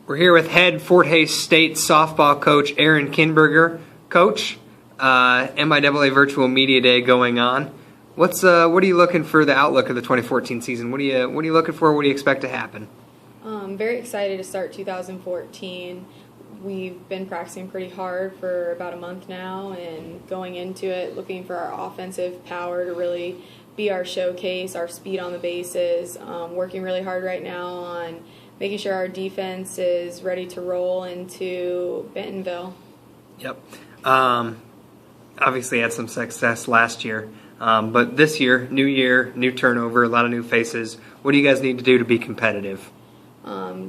We're here with head Fort Hays State softball coach Erin Kinberger. Coach, MIAA Virtual Media Day going on. What are you looking for the outlook of the 2014 season? What are you looking for? What do you expect to happen? Very excited to start 2014. We've been practicing pretty hard for about a month now, and going into it looking for our offensive power to really be our showcase, our speed on the bases. Working really hard right now on making sure our defense is ready to roll into Bentonville. Yep. Obviously had some success last year, but this year, new turnover, a lot of new faces. What do you guys need to do to be competitive?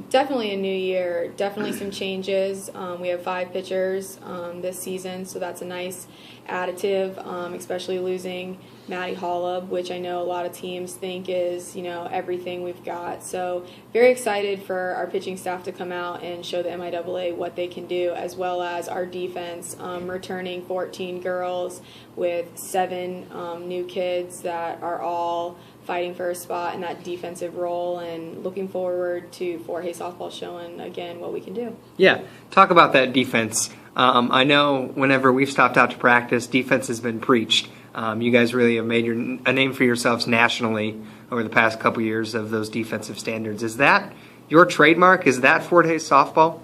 Definitely a new year, definitely some changes. We have 5 pitchers this season, so that's a nice additive, especially losing Maddie Hollub, which I know a lot of teams think is, everything we've got. So very excited for our pitching staff to come out and show the MIAA what they can do, as well as our defense, returning 14 girls with 7 new kids that are all fighting for a spot in that defensive role, and looking forward to Fort Hays softball showing again what we can do. Yeah, talk about that defense. I know whenever we've stopped out to practice, defense has been preached. You guys really have made a name for yourselves nationally over the past couple years of those defensive standards. Is that your trademark? Is that Fort Hays softball?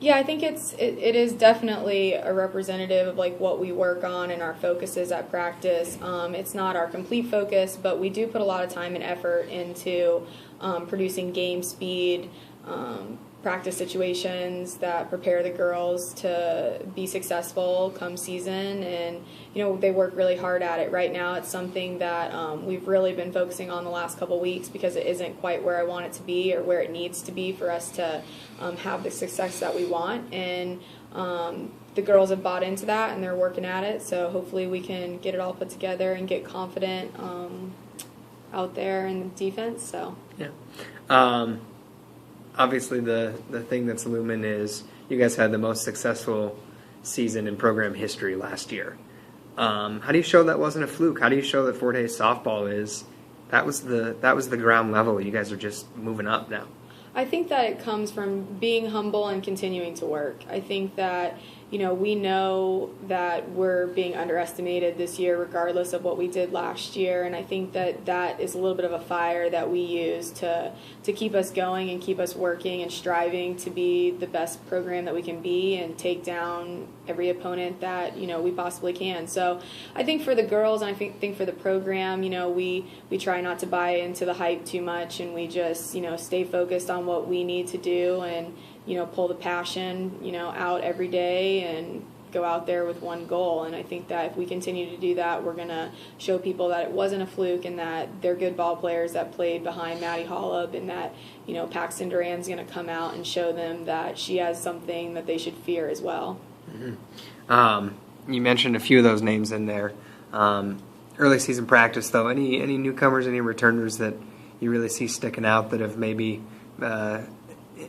Yeah, I think it is definitely a representative of like what we work on and our focuses at practice. It's not our complete focus, but we do put a lot of time and effort into producing game speed, practice situations that prepare the girls to be successful come season, and they work really hard at it. Right now it's something that we've really been focusing on the last couple weeks, because it isn't quite where I want it to be or where it needs to be for us to have the success that we want, and the girls have bought into that and they're working at it, so hopefully we can get it all put together and get confident out there in the defense. So yeah. Obviously, the thing that's looming is you guys had the most successful season in program history last year. How do you show that wasn't a fluke? How do you show that Fort Hays softball that was the ground level? You guys are just moving up now. I think that it comes from being humble and continuing to work. I think that we know that we're being underestimated this year regardless of what we did last year, and I think that is a little bit of a fire that we use to keep us going and keep us working and striving to be the best program that we can be and take down every opponent that we possibly can. So I think for the girls, and I think for the program, we try not to buy into the hype too much, and we just stay focused on what we need to do, and pull the passion, out every day and go out there with one goal. And I think that if we continue to do that, we're going to show people that it wasn't a fluke, and that they're good ball players that played behind Maddie Hollub, and that, Paxton Duran's going to come out and show them that she has something that they should fear as well. Mm-hmm. You mentioned a few of those names in there. Early season practice, though, any newcomers, any returners that you really see sticking out that have maybe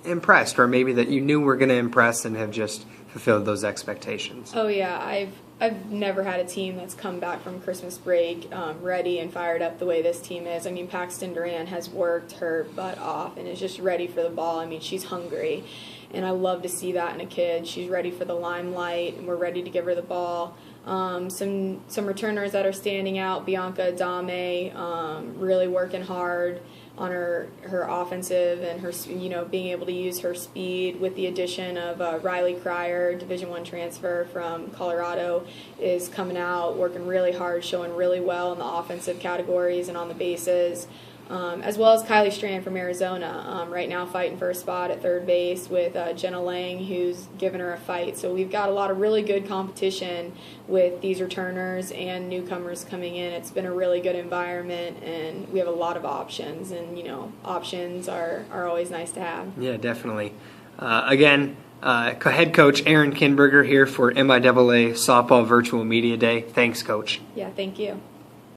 impressed, or maybe that you knew were going to impress and have just fulfilled those expectations? Oh yeah, I've never had a team that's come back from Christmas break ready and fired up the way this team is. I mean, Paxton Duran has worked her butt off and is just ready for the ball. I mean, she's hungry, and I love to see that in a kid. She's ready for the limelight, and we're ready to give her the ball. Some returners that are standing out: Bianca Adame, really working hard on her offensive and her being able to use her speed, with the addition of Riley Cryer, Division I transfer from Colorado, is coming out working really hard, showing really well in the offensive categories and on the bases. As well as Kylie Strand from Arizona, right now fighting for a spot at third base with Jenna Lang, who's giving her a fight. So we've got a lot of really good competition with these returners and newcomers coming in. It's been a really good environment, and we have a lot of options, and options are always nice to have. Yeah, definitely. Again, head coach Erin Kinberger here for MIAA Softball Virtual Media Day. Thanks, Coach. Yeah, thank you.